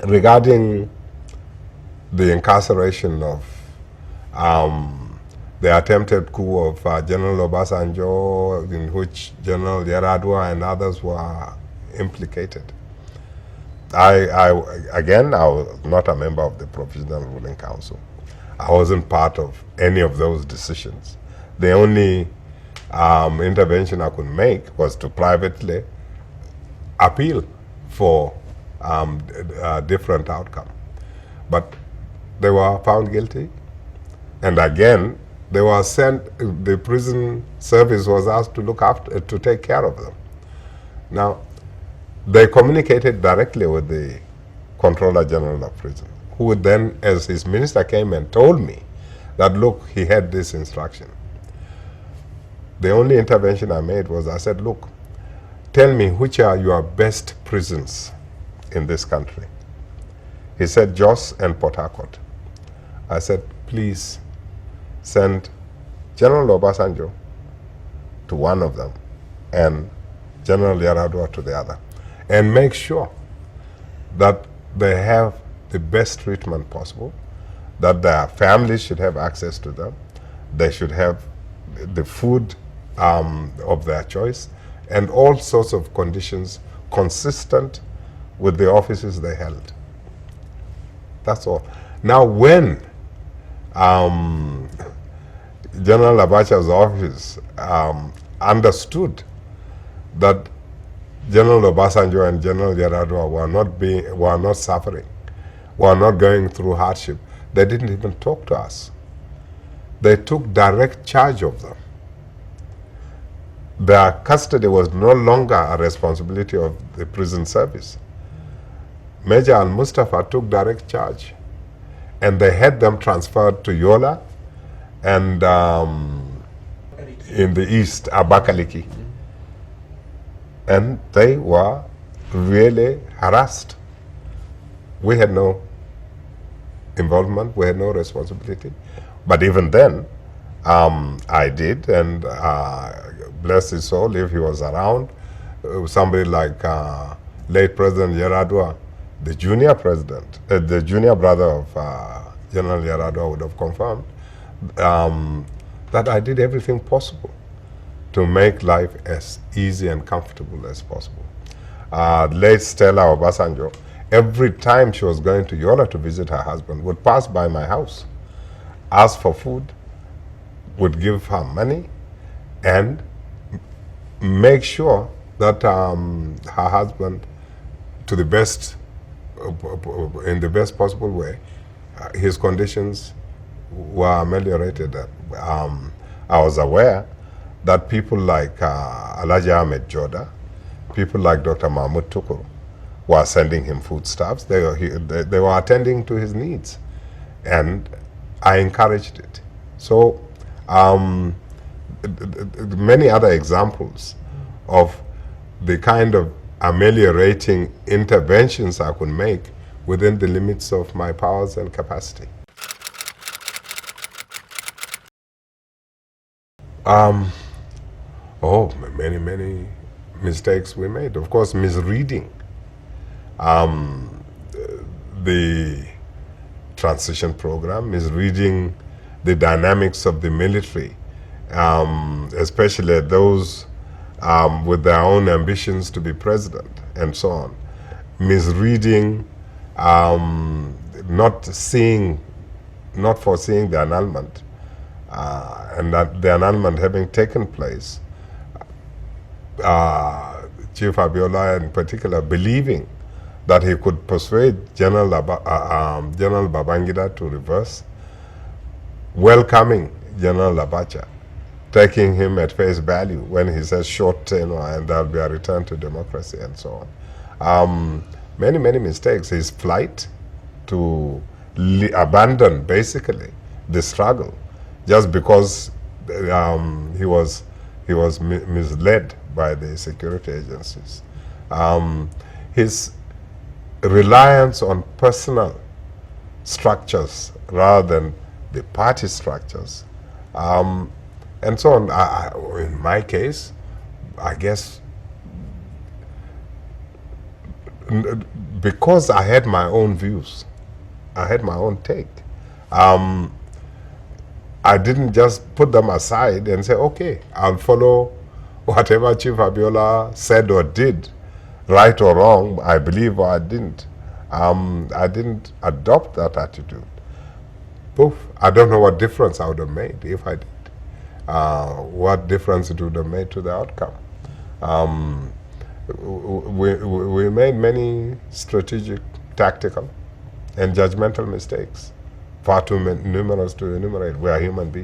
regarding the incarceration of the attempted coup of General Obasanjo, in which General Yaradua and others were implicated. Again, I was not a member of the Provisional Ruling Council. I wasn't part of any of those decisions. The only intervention I could make was to privately appeal for a different outcome. But they were found guilty, and again, they were sent, the prison service was asked to look after, to take care of them. Now, they communicated directly with the Controller General of Prison, who then, as his minister came and told me that, look, he had this instruction. The only intervention I made was, I said, look, tell me which are your best prisons in this country. He said, Jos and Port Harcourt. I said, please send General Obasanjo to one of them and General Yaradua to the other, and make sure that they have the best treatment possible, that their families should have access to them, they should have the food of their choice, and all sorts of conditions consistent with the offices they held. That's all. Now, when General Abacha's office understood that General Obasanjo and General Yaradua were not suffering, were not going through hardship, they didn't even talk to us. They took direct charge of them. Their custody was no longer a responsibility of the prison service. Major Al-Mustafa took direct charge, and they had them transferred to Yola and in the east, Abakaliki. And they were really harassed. We had no involvement, we had no responsibility. But even then, I did, and bless his soul, if he was around, somebody like late President Yaradua, the junior president, the junior brother of General Yaradua would have confirmed that I did everything possible to make life as easy and comfortable as possible. Late Stella Obasanjo, every time she was going to Yola to visit her husband, would pass by my house, ask for food, would give her money, and make sure that her husband, to the best, in the best possible way, his conditions were ameliorated. I was aware that people like Alhaji Ahmed Joda, people like Dr. Mahmoud Tukuru, were sending him foodstuffs. They were attending to his needs, and I encouraged it. So many other examples of the kind of ameliorating interventions I could make within the limits of my powers and capacity. Many mistakes we made. Of course, misreading the transition program, misreading the dynamics of the military, especially those with their own ambitions to be president and so on. Misreading, not foreseeing the annulment, and that the annulment having taken place, Chief Abiola in particular believing that he could persuade General Babangida to reverse, welcoming General Abacha, taking him at face value when he says short tenure and there'll be a return to democracy and so on. Many mistakes. His flight to abandon basically the struggle just because he was misled by the security agencies. His reliance on personal structures rather than the party structures, and so on. In my case, I guess because I had my own views, I had my own take. Um, I didn't just put them aside and say, okay, I'll follow whatever Chief Abiola said or did, right or wrong, I believe or I didn't. I didn't adopt that attitude. Poof, I don't know what difference I would have made if I did. What difference it would have made to the outcome. We made many strategic, tactical, and judgmental mistakes, far too numerous to enumerate. We are human beings.